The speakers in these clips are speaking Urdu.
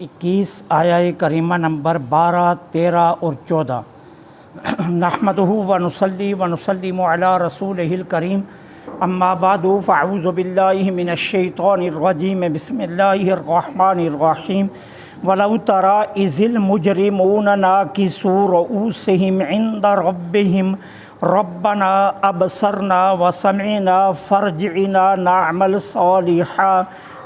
21 آیہ کریمہ نمبر 12، 13 اور 14۔ نحمدہ و نصلی و نسلم علی رسولہ الکریم، اما بعد فاعوذ باللہ من الشیطان الرجیم، بسم اللہ الرحمن الرحیم۔ وَلَوْ تَرَىٰ إِذِ الْمُجْرِمُونَ نَاكِسُو رُءُوسِهِمْ عِندَ رَبِّهِمْ رَبَّنَا أَبْصَرْنَا وَسَمِعْنَا فَارْجِعْنَا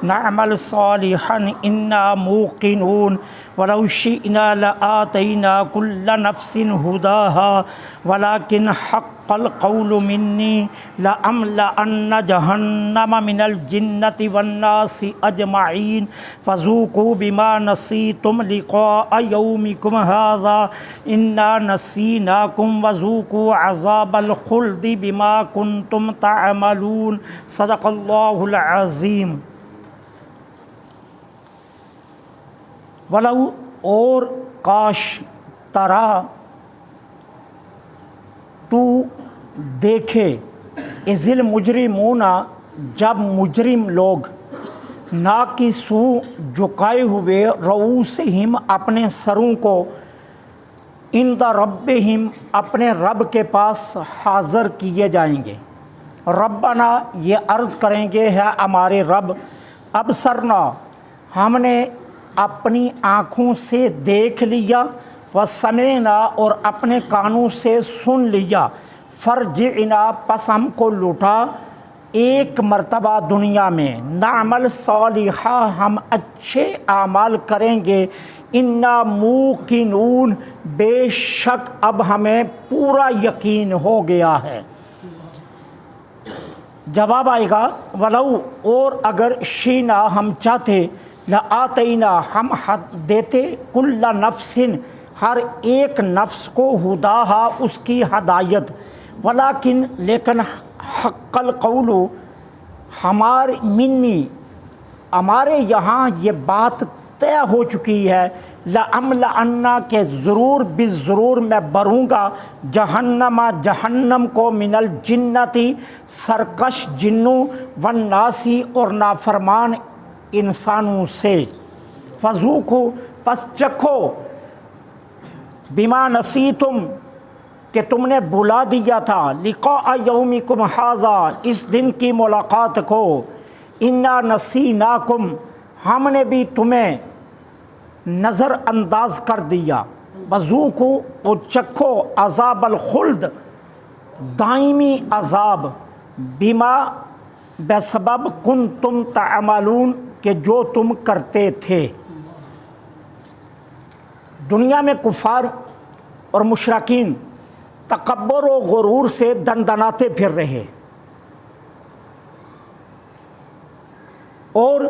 نعمل صالحا إنا موقنون ولو شئنا لآتينا كل نفس هداها ولكن حق القول مني لأملأن جهنم من الجنة والناس أجمعين فذوقوا بما نسيتم لقاء يومكم هذا إنا نسيناكم وذوقوا عذاب الخلد بما كنتم تعملون۔ صدق اللہ العظیم۔ ولو اور کاش ترا تو دیکھے، اذ المجرمون جب مجرم لوگ، ناکسو جھکائے ہوئے، رؤوسہم اپنے سروں کو، عند ربہم اپنے رب کے پاس حاضر کیے جائیں گے۔ ربنا یہ عرض کریں گے ہے ہمارے رب، ابصرنا ہم نے اپنی آنکھوں سے دیکھ لیا، وسمعنا اور اپنے کانوں سے سن لیا، فرجعنا پس ہم کو لوٹا ایک مرتبہ دنیا میں، نعمل صالحا ہم اچھے اعمال کریں گے، انا موقنون بے شک اب ہمیں پورا یقین ہو گیا ہے۔ جواب آئے گا ولو اور اگر شینا ہم چاہتے، لآتینا ہم دیتے، کل نفس ہر ایک نفس کو، ہداہا اس کی ہدایت، ولیکن لیکن حق القول ہمارے یہاں یہ بات طے ہو چکی ہے، لأملأن کہ ضرور بالضرور میں بھروں گا، جہنم کو، من الجنتی سرکش جنوں، والناسی اور نافرمان انسانوں سے، فذوقوا پس چکھو، بما نسیتم کہ تم نے بلا دیا تھا، لقاء یومکم ھذا اس دن کی ملاقات کو، انا نسیناکم ہم نے بھی تمہیں نظر انداز کر دیا، وذوقوا اور چکھو، عذاب الخلد دائمی عذاب، بما بے سبب کنتم تعملون کہ جو تم کرتے تھے۔ دنیا میں کفار اور مشرکین تکبر و غرور سے دندناتے پھر رہے، اور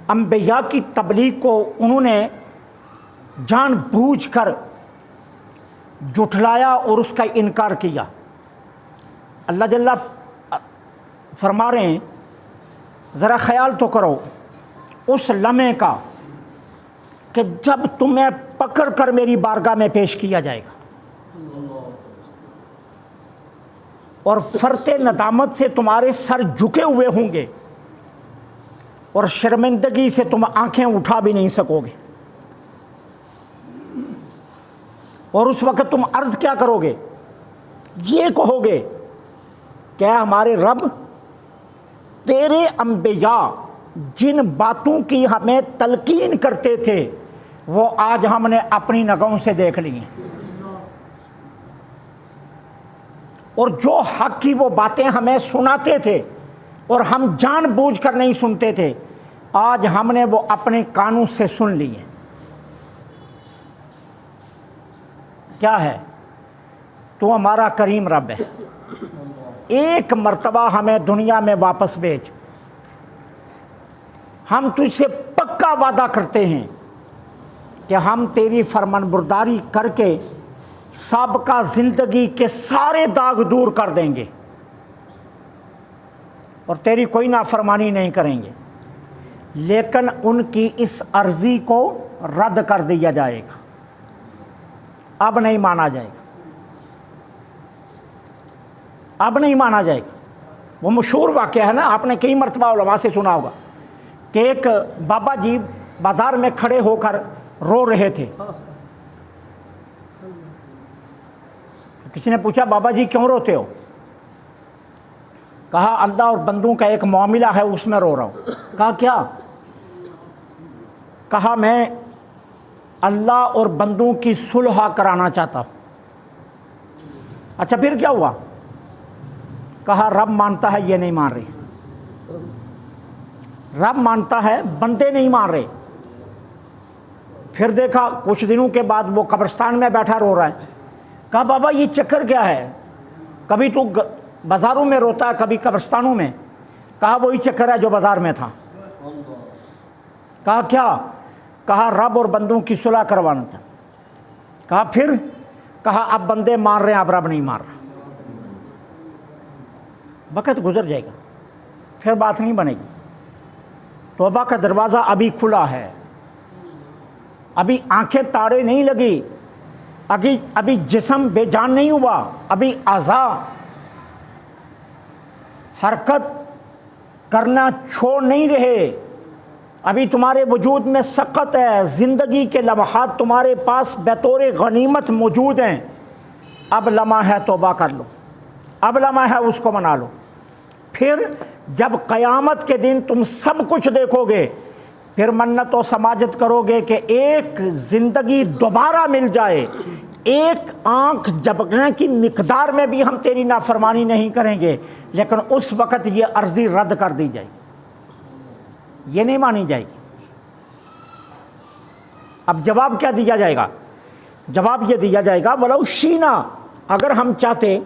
انبیاء کی تبلیغ کو انہوں نے جان بوجھ کر جھٹلایا اور اس کا انکار کیا۔ اللہ جل فرما رہے ہیں ذرا خیال تو کرو اس لمحے کا کہ جب تمہیں پکڑ کر میری بارگاہ میں پیش کیا جائے گا، اور فرتے ندامت سے تمہارے سر جھکے ہوئے ہوں گے، اور شرمندگی سے تم آنکھیں اٹھا بھی نہیں سکو گے، اور اس وقت تم عرض کیا کرو گے؟ یہ کہو گے کہ ہمارے رب، تیرے انبیاء جن باتوں کی ہمیں تلقین کرتے تھے وہ آج ہم نے اپنی نگاہوں سے دیکھ لی، اور جو حق کی وہ باتیں ہمیں سناتے تھے اور ہم جان بوجھ کر نہیں سنتے تھے، آج ہم نے وہ اپنے کانوں سے سن لیے۔ کیا ہے؟ تو ہمارا کریم رب ہے، ایک مرتبہ ہمیں دنیا میں واپس بھیج، ہم تجھ سے پکا وعدہ کرتے ہیں کہ ہم تیری فرمان برداری کر کے سابقہ زندگی کے سارے داغ دور کر دیں گے اور تیری کوئی نافرمانی نہیں کریں گے، لیکن ان کی اس عرضی کو رد کر دیا جائے گا، اب نہیں مانا جائے گا، اب نہیں مانا جائے گا۔ وہ مشہور واقعہ ہے نا، آپ نے کئی مرتبہ علماء سے سنا ہوگا کہ ایک بابا جی بازار میں کھڑے ہو کر رو رہے تھے. کسی نے پوچھا بابا جی کیوں روتے ہو؟ کہا اللہ اور بندوں کا ایک معاملہ ہے اس میں رو رہا ہوں. کہا کیا؟ کہا میں اللہ اور بندوں کی صلح کرانا چاہتا ہوں. اچھا پھر کیا ہوا؟ کہا رب مانتا ہے یہ نہیں مان رہے. رب مانتا ہے بندے نہیں مان رہے. پھر دیکھا کچھ دنوں کے بعد وہ قبرستان میں بیٹھا رو رہا ہے. کہا بابا یہ چکر کیا ہے؟ کبھی تو بازاروں میں روتا ہے کبھی قبرستانوں میں. کہا وہی چکر ہے جو بازار میں تھا. کہا کیا؟ کہا رب اور بندوں کی صلح کروانا تھا. کہا پھر؟ کہا اب بندے مان رہے ہیں اب رب نہیں مار رہا. وقت گزر جائے گا پھر بات نہیں بنے گی. توبہ کا دروازہ ابھی کھلا ہے. ابھی آنکھیں تاڑے نہیں لگی. ابھی جسم بے جان نہیں ہوا. ابھی اعضاء حرکت کرنا چھوڑ نہیں رہے. ابھی تمہارے وجود میں سقط ہے. زندگی کے لمحات تمہارے پاس بطور غنیمت موجود ہیں. اب لمحہ ہے توبہ کر لو. اب لمحہ ہے اس کو منا لو. پھر جب قیامت کے دن تم سب کچھ دیکھو گے پھر منت و سماجت کرو گے کہ ایک زندگی دوبارہ مل جائے. ایک آنکھ جھپکنے کی مقدار میں بھی ہم تیری نافرمانی نہیں کریں گے. لیکن اس وقت یہ عرضی رد کر دی جائے گی. یہ نہیں مانی جائے گی. اب جواب کیا دیا جائے گا؟ جواب یہ دیا جائے گا ولو شینا، اگر ہم چاہتے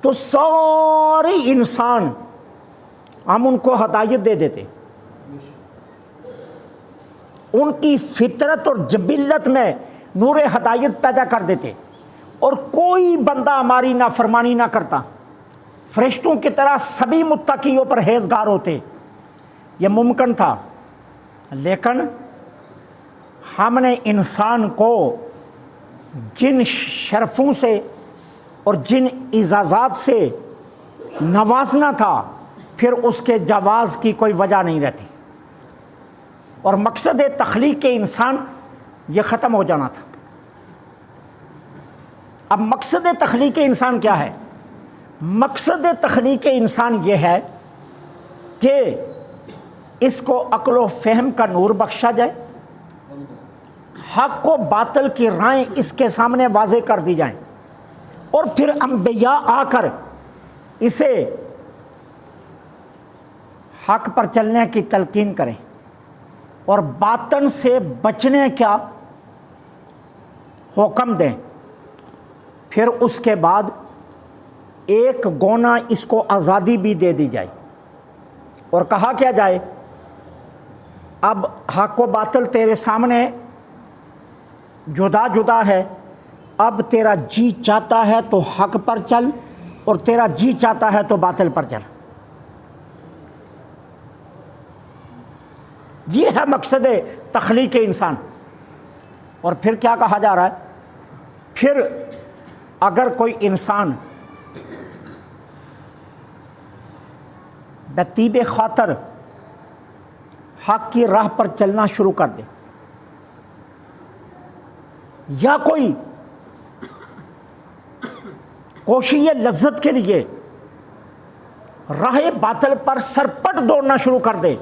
تو سارے انسان ہم ان کو ہدایت دے دیتے. ان کی فطرت اور جبلت میں نور ہدایت پیدا کر دیتے اور کوئی بندہ ہماری نافرمانی نہ کرتا. فرشتوں کی طرح سبھی متقیوں پر پرہیزگار ہوتے. یہ ممکن تھا لیکن ہم نے انسان کو جن شرفوں سے اور جن اعزازات سے نوازنا تھا پھر اس کے جواز کی کوئی وجہ نہیں رہتی. اور مقصد تخلیق انسان یہ ختم ہو جانا تھا. اب مقصد تخلیق انسان کیا ہے؟ مقصد تخلیق انسان یہ ہے کہ اس کو عقل و فہم کا نور بخشا جائے. حق و باطل کی رائیں اس کے سامنے واضح کر دی جائیں اور پھر انبیاء آ کر اسے حق پر چلنے کی تلقین کریں اور باطن سے بچنے کا حکم دیں. پھر اس کے بعد ایک گونا اس کو آزادی بھی دے دی جائے اور کہا کیا جائے اب حق و باطل تیرے سامنے جدا جدا ہے. اب تیرا جی چاہتا ہے تو حق پر چل اور تیرا جی چاہتا ہے تو باطل پر چل. یہ ہے مقصد تخلیق انسان. اور پھر کیا کہا جا رہا ہے؟ پھر اگر کوئی انسان بطیب خاطر حق کی راہ پر چلنا شروع کر دے یا کوئی کوشش لذت کے لیے راہ باطل پر سرپٹ دوڑنا شروع کر دے،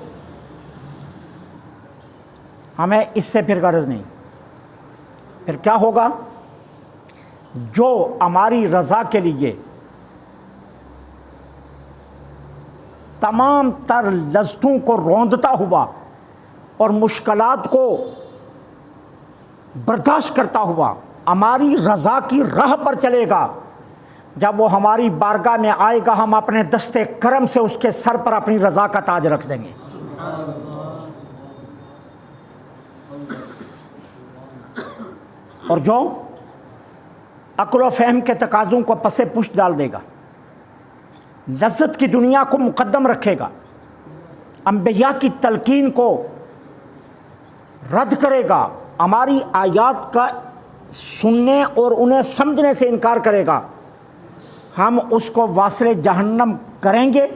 ہمیں اس سے پھر غرض نہیں. پھر کیا ہوگا؟ جو ہماری رضا کے لیے تمام تر لذتوں کو روندتا ہوا اور مشکلات کو برداشت کرتا ہوا ہماری رضا کی راہ پر چلے گا، جب وہ ہماری بارگاہ میں آئے گا ہم اپنے دستے کرم سے اس کے سر پر اپنی رضا کا تاج رکھ دیں گے. اور جو عقل و فہم کے تقاضوں کو پس پشت ڈال دے گا، لذت کی دنیا کو مقدم رکھے گا، انبیاء کی تلقین کو رد کرے گا، ہماری آیات کا سننے اور انہیں سمجھنے سے انکار کرے گا، ہم اس کو واصل جہنم کریں گے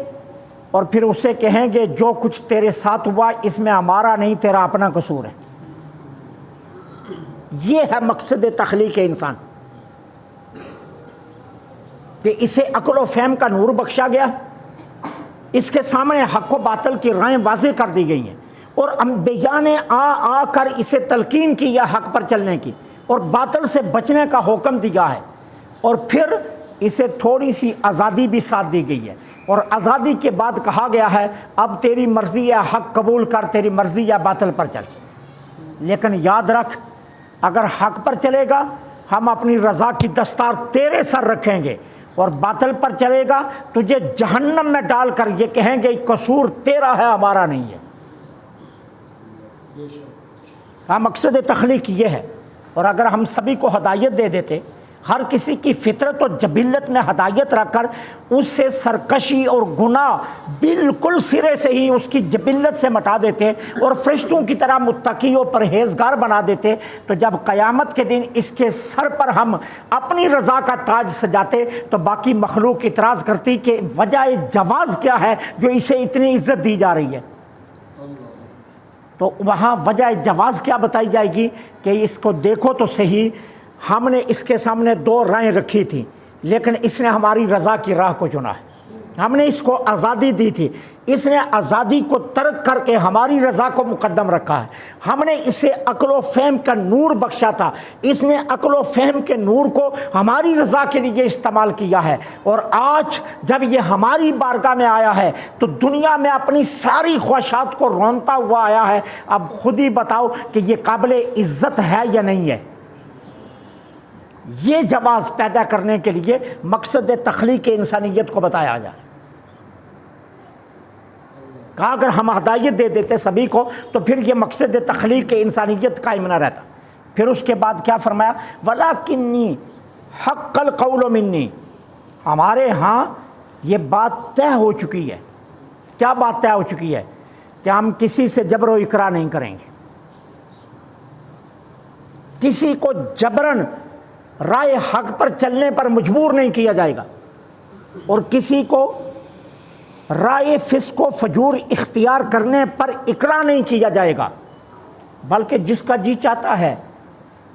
اور پھر اسے کہیں گے جو کچھ تیرے ساتھ ہوا اس میں ہمارا نہیں تیرا اپنا قصور ہے۔ یہ ہے مقصد تخلیق انسان، کہ اسے عقل و فہم کا نور بخشا گیا، اس کے سامنے حق و باطل کی رائیں واضح کر دی گئی ہیں، اور انبیاء نے آ کر اسے تلقین کی یا حق پر چلنے کی اور باطل سے بچنے کا حکم دیا ہے، اور پھر اسے تھوڑی سی آزادی بھی ساتھ دی گئی ہے، اور آزادی کے بعد کہا گیا ہے اب تیری مرضی یا حق قبول کر، تیری مرضی یا باطل پر چل، لیکن یاد رکھ اگر حق پر چلے گا ہم اپنی رضا کی دستار تیرے سر رکھیں گے، اور باطل پر چلے گا تجھے جہنم میں ڈال کر یہ کہیں گے قصور تیرا ہے ہمارا نہیں ہے۔ ہاں، مقصد تخلیق یہ ہے۔ اور اگر ہم سبھی کو ہدایت دے دیتے، ہر کسی کی فطرت و جبلت میں ہدایت رکھ کر اس سے سرکشی اور گناہ بالکل سرے سے ہی اس کی جبلت سے مٹا دیتے اور فرشتوں کی طرح متقی و پرہیزگار بنا دیتے، تو جب قیامت کے دن اس کے سر پر ہم اپنی رضا کا تاج سجاتے تو باقی مخلوق اعتراض کرتی کہ وجہ جواز کیا ہے جو اسے اتنی عزت دی جا رہی ہے، تو وہاں وجہ جواز کیا بتائی جائے گی کہ اس کو دیکھو تو صحیح، ہم نے اس کے سامنے دو رائیں رکھی تھی لیکن اس نے ہماری رضا کی راہ کو چنا ہے، ہم نے اس کو آزادی دی تھی، اس نے آزادی کو ترک کر کے ہماری رضا کو مقدم رکھا ہے، ہم نے اسے عقل و فہم کا نور بخشا تھا، اس نے عقل و فہم کے نور کو ہماری رضا کے لیے استعمال کیا ہے، اور آج جب یہ ہماری بارگاہ میں آیا ہے تو دنیا میں اپنی ساری خواہشات کو رونتا ہوا آیا ہے۔ اب خود ہی بتاؤ کہ یہ قابل عزت ہے یا نہیں ہے؟ یہ جواز پیدا کرنے کے لیے مقصد تخلیق انسانیت کو بتایا جائے۔ کہا اگر ہم ہدایت دے دیتے سبھی کو تو پھر یہ مقصد تخلیق انسانیت قائم نہ رہتا۔ پھر اس کے بعد کیا فرمایا؟ وَلَكِنِّي حَقَّ الْقَوْلُ مِنِّي، ہمارے ہاں یہ بات طے ہو چکی ہے۔ کیا بات طے ہو چکی ہے؟ کہ ہم کسی سے جبر و اکراہ نہیں کریں گے، کسی کو جبراً رائے حق پر چلنے پر مجبور نہیں کیا جائے گا، اور کسی کو رائے فسق و فجور اختیار کرنے پر اکراہ نہیں کیا جائے گا، بلکہ جس کا جی چاہتا ہے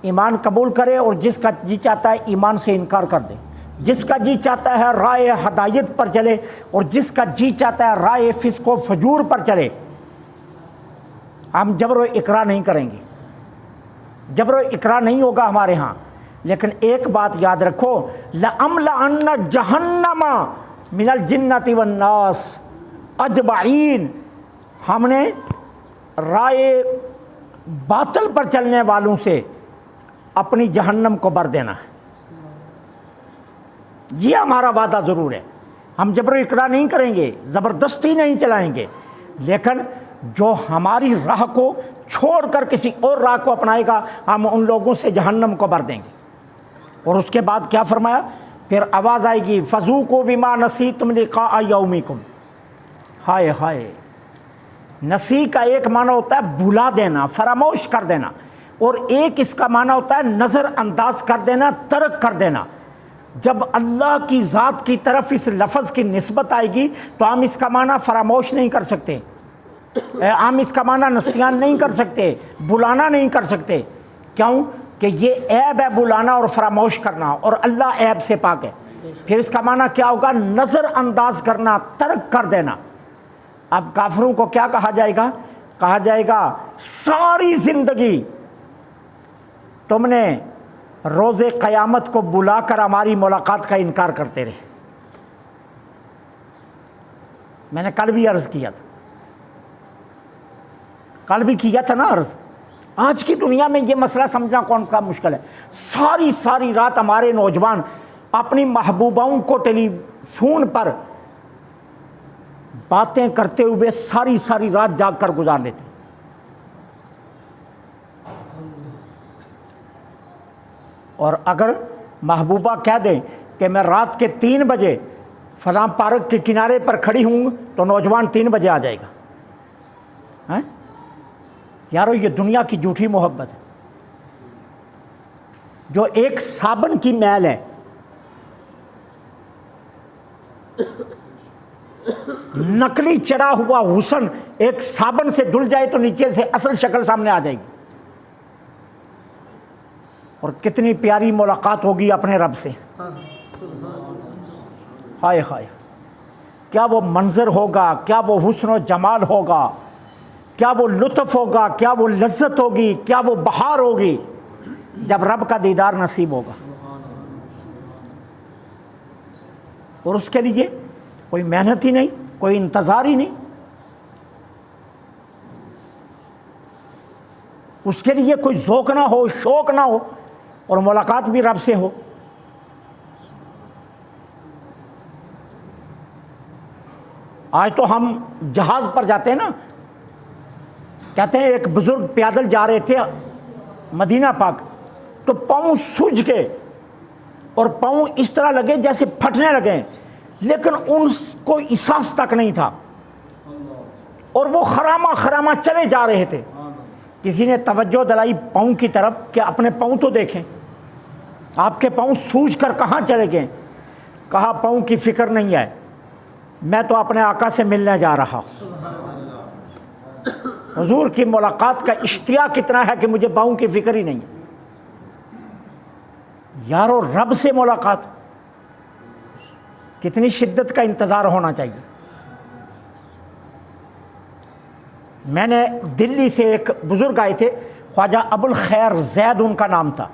ایمان قبول کرے اور جس کا جی چاہتا ہے ایمان سے انکار کر دے، جس کا جی چاہتا ہے رائے ہدایت پر چلے اور جس کا جی چاہتا ہے رائے فسق و فجور پر چلے۔ ہم جبر و اکراہ نہیں کریں گے، جبر و اکراہ نہیں ہوگا ہمارے ہاں، لیکن ایک بات یاد رکھو، لَأَمْلَأَنَّ جَهَنَّمَ مِنَ الْجِنَّةِ وَالنَّاسِ اجمعین، ہم نے رائے باطل پر چلنے والوں سے اپنی جہنم کو بھر دینا ہے۔ یہ ہمارا وعدہ ضرور ہے، ہم جبر و اکراہ نہیں کریں گے، زبردستی نہیں چلائیں گے، لیکن جو ہماری راہ کو چھوڑ کر کسی اور راہ کو اپنائے گا ہم ان لوگوں سے جہنم کو بھر دیں گے۔ اور اس کے بعد کیا فرمایا؟ پھر آواز آئے گی فَذُوقُوا بِمَا نَسِیتُمْ لِقَاءَ یَوْمِکُمْ۔ ہائے ہائے، نسی کا ایک معنی ہوتا ہے بھلا دینا، فراموش کر دینا، اور ایک اس کا معنی ہوتا ہے نظر انداز کر دینا، ترک کر دینا۔ جب اللہ کی ذات کی طرف اس لفظ کی نسبت آئے گی تو ہم اس کا معنی فراموش نہیں کر سکتے، ہم اس کا معنی نسیان نہیں کر سکتے، بلانا نہیں کر سکتے۔ کیوں؟ کہ یہ عیب ہے بلانا اور فراموش کرنا، اور اللہ عیب سے پاک ہے۔ پھر اس کا معنی کیا ہوگا؟ نظر انداز کرنا، ترک کر دینا۔ اب کافروں کو کیا کہا جائے گا؟ کہا جائے گا ساری زندگی تم نے روز قیامت کو بلا کر ہماری ملاقات کا انکار کرتے رہے۔ میں نے کل بھی عرض کیا تھا، کل بھی کیا تھا نا عرض۔ آج کی دنیا میں یہ مسئلہ سمجھنا کون سا مشکل ہے؟ ساری رات ہمارے نوجوان اپنی محبوباؤں کو ٹیلی فون پر باتیں کرتے ہوئے ساری رات جاگ کر گزار لیتے۔ اور اگر محبوبہ کہہ دیں کہ میں رات کے 3 بجے فلاں پارک کے کنارے پر کھڑی ہوں تو نوجوان 3 بجے آ جائے گا۔ یارو یہ دنیا کی جھوٹی محبت ہے، جو ایک صابن کی میل ہے، نقلی چڑھا ہوا حسن ایک صابن سے دھل جائے تو نیچے سے اصل شکل سامنے آ جائے گی. اور کتنی پیاری ملاقات ہوگی اپنے رب سے. ہائے ہائے، کیا وہ منظر ہوگا، کیا وہ حسن و جمال ہوگا، کیا وہ لطف ہوگا، کیا وہ لذت ہوگی، کیا وہ بہار ہوگی جب رب کا دیدار نصیب ہوگا. اور اس کے لیے کوئی محنت ہی نہیں، کوئی انتظار ہی نہیں. اس کے لیے کوئی ذوق نہ ہو، شوق نہ ہو، اور ملاقات بھی رب سے ہو. آج تو ہم جہاز پر جاتے ہیں نا، کہتے ہیں ایک بزرگ پیدل جا رہے تھے مدینہ پاک، تو پاؤں سوج گئے اور پاؤں اس طرح لگے جیسے پھٹنے لگے، لیکن ان کو احساس تک نہیں تھا، اور وہ خرامہ خرامہ چلے جا رہے تھے. کسی نے توجہ دلائی پاؤں کی طرف کہ اپنے پاؤں تو دیکھیں، آپ کے پاؤں سوج کر کہاں چلے گئے؟ کہا پاؤں کی فکر نہیں ہے، میں تو اپنے آقا سے ملنے جا رہا ہوں. حضور کی ملاقات کا اشتیاق کتنا ہے کہ مجھے پاؤں کی فکر ہی نہیں ہے. یارو رب سے ملاقات کتنی شدت کا انتظار ہونا چاہیے. میں نے دلی سے ایک بزرگ آئے تھے، خواجہ ابو الخیر زید ان کا نام تھا.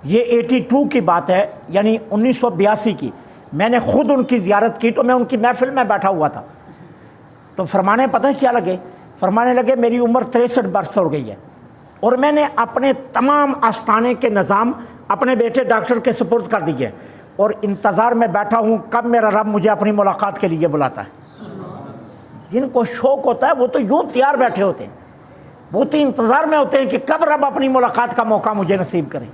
یہ 82 کی بات ہے، یعنی 1982 کی. میں نے خود ان کی زیارت کی، تو میں ان کی محفل میں بیٹھا ہوا تھا. تو فرمانے پتہ ہے کیا لگے؟ فرمانے لگے میری عمر 63 برس ہو گئی ہے، اور میں نے اپنے تمام آستانے کے نظام اپنے بیٹے ڈاکٹر کے سپرد کر دیے، اور انتظار میں بیٹھا ہوں کب میرا رب مجھے اپنی ملاقات کے لیے بلاتا ہے. جن کو شوق ہوتا ہے وہ تو یوں تیار بیٹھے ہوتے ہیں، وہ تو انتظار میں ہوتے ہیں کہ کب رب اپنی ملاقات کا موقع مجھے نصیب کرے.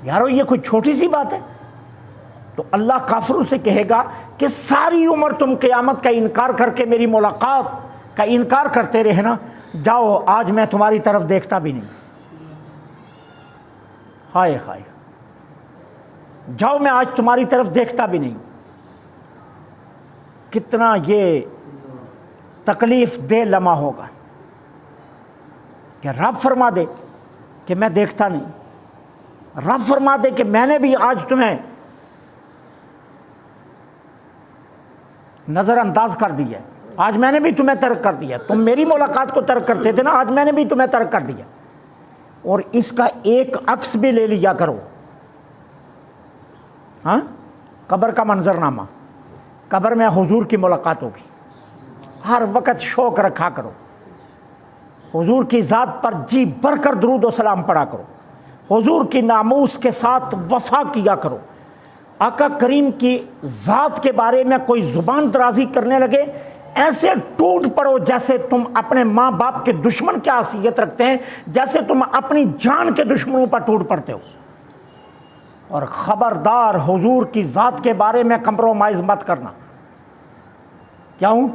یارو یہ کوئی چھوٹی سی بات ہے؟ تو اللہ کافروں سے کہے گا کہ ساری عمر تم قیامت کا انکار کر کے میری ملاقات کا انکار کرتے رہے نا، جاؤ آج میں تمہاری طرف دیکھتا بھی نہیں. ہائے ہائے، جاؤ میں آج تمہاری طرف دیکھتا بھی نہیں. کتنا یہ تکلیف دہ لمحہ ہوگا کہ رب فرما دے کہ میں دیکھتا نہیں، رب فرما دے کہ میں نے بھی آج تمہیں نظر انداز کر دیا، آج میں نے بھی تمہیں ترک کر دیا. تم میری ملاقات کو ترک کرتے تھے نا، آج میں نے بھی تمہیں ترک کر دیا. اور اس کا ایک عکس بھی لے لیا کرو. ہاں، قبر کا منظرنامہ، قبر میں حضور کی ملاقات ہوگی. ہر وقت شوق رکھا کرو، حضور کی ذات پر جی بھر کر درود و سلام پڑھا کرو، حضور کی ناموس کے ساتھ وفا کیا کرو. آقا کریم کی ذات کے بارے میں کوئی زبان درازی کرنے لگے، ایسے ٹوٹ پڑو جیسے تم اپنے ماں باپ کے دشمن کی حیثیت رکھتے ہیں، جیسے تم اپنی جان کے دشمنوں پر ٹوٹ پڑتے ہو. اور خبردار حضور کی ذات کے بارے میں کمپرومائز مت کرنا. کیوں؟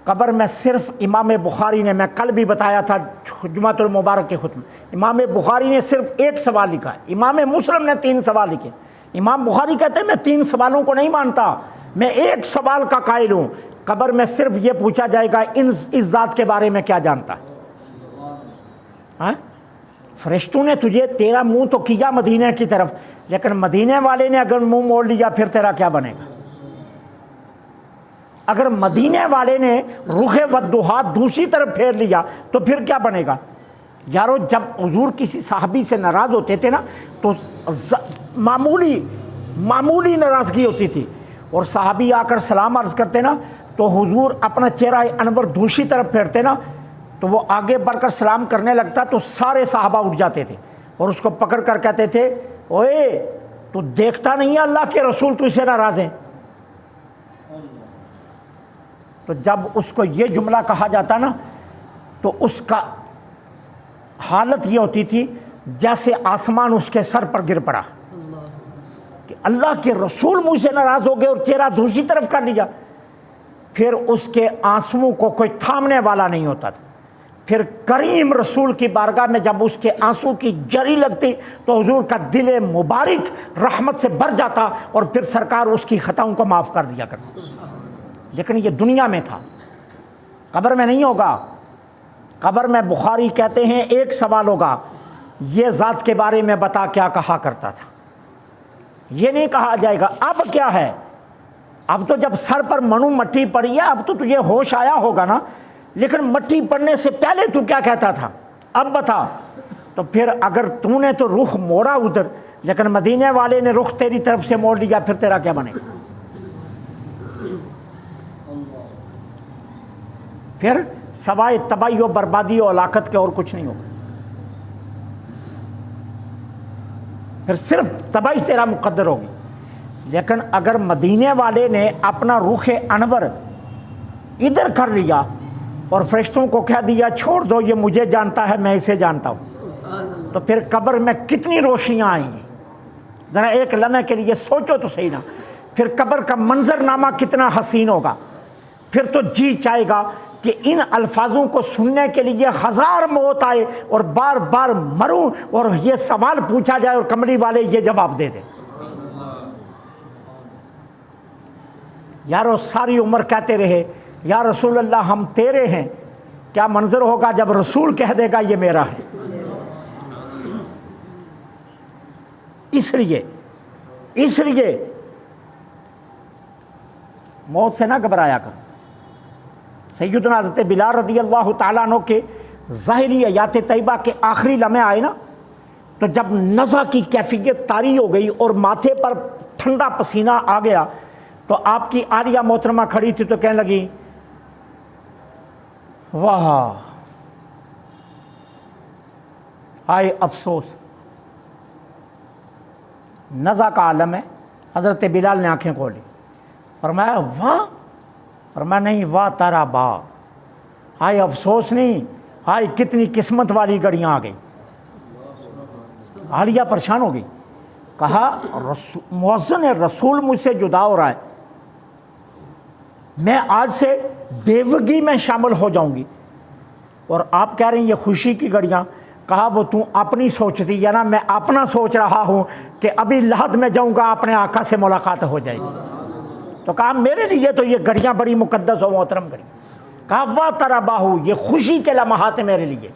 قبر میں صرف امام بخاری نے، میں کل بھی بتایا تھا جمعۃ المبارک کے خطبے، امام بخاری نے صرف ایک سوال لکھا ہے، امام مسلم نے 3 سوال لکھے. امام بخاری کہتے ہیں میں 3 سوالوں کو نہیں مانتا، میں ایک سوال کا قائل ہوں. قبر میں صرف یہ پوچھا جائے گا اس ذات کے بارے میں کیا جانتا ہے؟ فرشتوں نے تجھے، تیرا منہ تو کیا مدینہ کی طرف، لیکن مدینے والے نے اگر منہ موڑ لیا پھر تیرا کیا بنے گا؟ اگر مدینے والے نے رخ والضحیٰ دوسری طرف پھیر لیا تو پھر کیا بنے گا؟ یارو جب حضور کسی صحابی سے ناراض ہوتے تھے نا تو معمولی ناراضگی ہوتی تھی، اور صحابی آ کر سلام عرض کرتے نا تو حضور اپنا چہرہ انور دوسری طرف پھیرتے نا تو وہ آگے بڑھ کر سلام کرنے لگتا تو سارے صحابہ اٹھ جاتے تھے اور اس کو پکڑ کر کہتے تھے اوئے تو دیکھتا نہیں ہے اللہ کے رسول تو اسے ناراض ہیں. تو جب اس کو یہ جملہ کہا جاتا نا تو اس کا حالت یہ ہوتی تھی جیسے آسمان اس کے سر پر گر پڑا کہ اللہ کے رسول مجھ سے ناراض ہو گئے اور چہرہ دوسری طرف کر لیا. پھر اس کے آنسوؤں کو کوئی تھامنے والا نہیں ہوتا تھا. پھر کریم رسول کی بارگاہ میں جب اس کے آنسو کی جری لگتی تو حضور کا دل مبارک رحمت سے بھر جاتا اور پھر سرکار اس کی خطاؤں کو معاف کر دیا کرتا. لیکن یہ دنیا میں تھا، قبر میں نہیں ہوگا۔ قبر میں بخاری کہتے ہیں ایک سوال ہوگا، یہ ذات کے بارے میں بتا کیا کہا کرتا تھا، یہ نہیں کہا جائے گا اب کیا ہے۔ اب تو جب سر پر منو مٹی پڑی ہے اب تو تجھے ہوش آیا ہوگا نا، لیکن مٹی پڑنے سے پہلے تو کیا کہتا تھا اب بتا۔ تو پھر اگر تو نے تو رخ موڑا ادھر، لیکن مدینے والے نے رخ تیری طرف سے موڑ لیا، پھر تیرا کیا بنے گا؟ پھر سوائے تباہی و بربادی و ہلاکت کے اور کچھ نہیں ہوگا، پھر صرف تباہی تیرا مقدر ہوگی۔ لیکن اگر مدینے والے نے اپنا رخ انور ادھر کر لیا اور فرشتوں کو کہہ دیا چھوڑ دو، یہ مجھے جانتا ہے میں اسے جانتا ہوں، تو پھر قبر میں کتنی روشنیاں آئیں گی، ذرا ایک لمحے کے لیے سوچو تو صحیح نا۔ پھر قبر کا منظرنامہ کتنا حسین ہوگا، پھر تو جی چاہے گا کہ ان الفاظوں کو سننے کے لیے ہزار موت آئے اور بار بار مروں اور یہ سوال پوچھا جائے اور کمری والے یہ جواب دے دیں۔ یارو ساری عمر کہتے رہے یا رسول اللہ ہم تیرے ہیں، کیا منظر ہوگا جب رسول کہہ دے گا یہ میرا ہے۔ اس لیے موت سے نہ گھبرایا کر۔ سیدنا حضرت بلال رضی اللہ تعالیٰ عنہ کے ظاہری حیات طیبہ کے آخری لمحے آئے نا، تو جب نزع کی کیفیت طاری ہو گئی اور ماتھے پر ٹھنڈا پسینہ آ گیا، تو آپ کی عالیہ محترمہ کھڑی تھی تو کہنے لگی واہ آئے افسوس، نزع کا عالم ہے۔ حضرت بلال نے آنکھیں کھولی، فرمایا واہ، فرمایا نہیں واہ تارا با، آئے افسوس نہیں، آئے کتنی قسمت والی گھڑیاں آ گئی۔ عالیہ پریشان ہو گئی، کہا مؤذن رسول مجھ سے جدا ہو رہا ہے، میں آج سے بیوگی میں شامل ہو جاؤں گی، اور آپ کہہ رہے ہیں یہ خوشی کی گھڑیاں۔ کہا وہ تو اپنی سوچتی ہے نا، میں اپنا سوچ رہا ہوں کہ ابھی لحد میں جاؤں گا اپنے آقا سے ملاقات ہو جائے گی۔ تو کہا میرے لیے تو یہ گھڑیاں بڑی مقدس و محترم گھڑیاں۔ کہا واہ ترا باہو، یہ خوشی کے لمحات ہیں میرے لیے،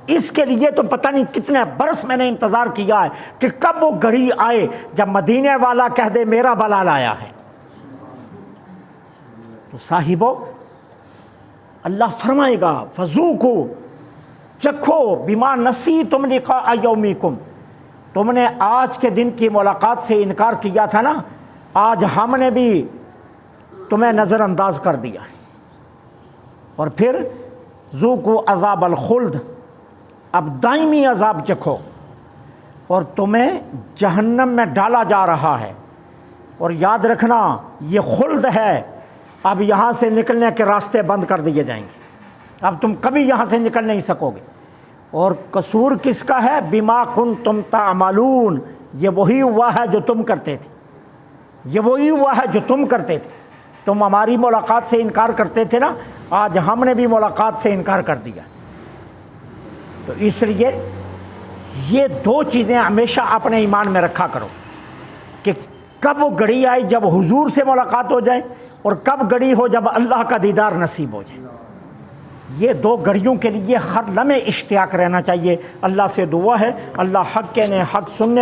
اس کے لیے تو پتہ نہیں کتنے برس میں نے انتظار کیا ہے کہ کب وہ گھڑی آئے جب مدینے والا کہہ دے میرا بلال آیا ہے۔ تو صاحبو اللہ فرمائے گا فذوقو، چکھو بما نسیتم لقاء یومیکم، تم نے آج کے دن کی ملاقات سے انکار کیا تھا نا، آج ہم نے بھی تمہیں نظر انداز کر دیا ہے۔ اور پھر ذوقوا عذاب الخلد، اب دائمی عذاب چکھو، اور تمہیں جہنم میں ڈالا جا رہا ہے۔ اور یاد رکھنا یہ خلد ہے، اب یہاں سے نکلنے کے راستے بند کر دیے جائیں گے، اب تم کبھی یہاں سے نکل نہیں سکو گے۔ اور قصور کس کا ہے؟ بما کنتم تعملون، یہ وہی ہوا ہے جو تم کرتے تھے، یہ وہی ہوا ہے جو تم کرتے تھے۔ تم ہماری ملاقات سے انکار کرتے تھے نا، آج ہم نے بھی ملاقات سے انکار کر دیا۔ تو اس لیے یہ دو چیزیں ہمیشہ اپنے ایمان میں رکھا کرو کہ کب وہ گھڑی آئے جب حضور سے ملاقات ہو جائے، اور کب گھڑی ہو جب اللہ کا دیدار نصیب ہو جائے۔ یہ دو گھڑیوں کے لیے ہر لمحے اشتیاق رہنا چاہیے۔ اللہ سے دعا ہے اللہ حق کہنے، حق سننے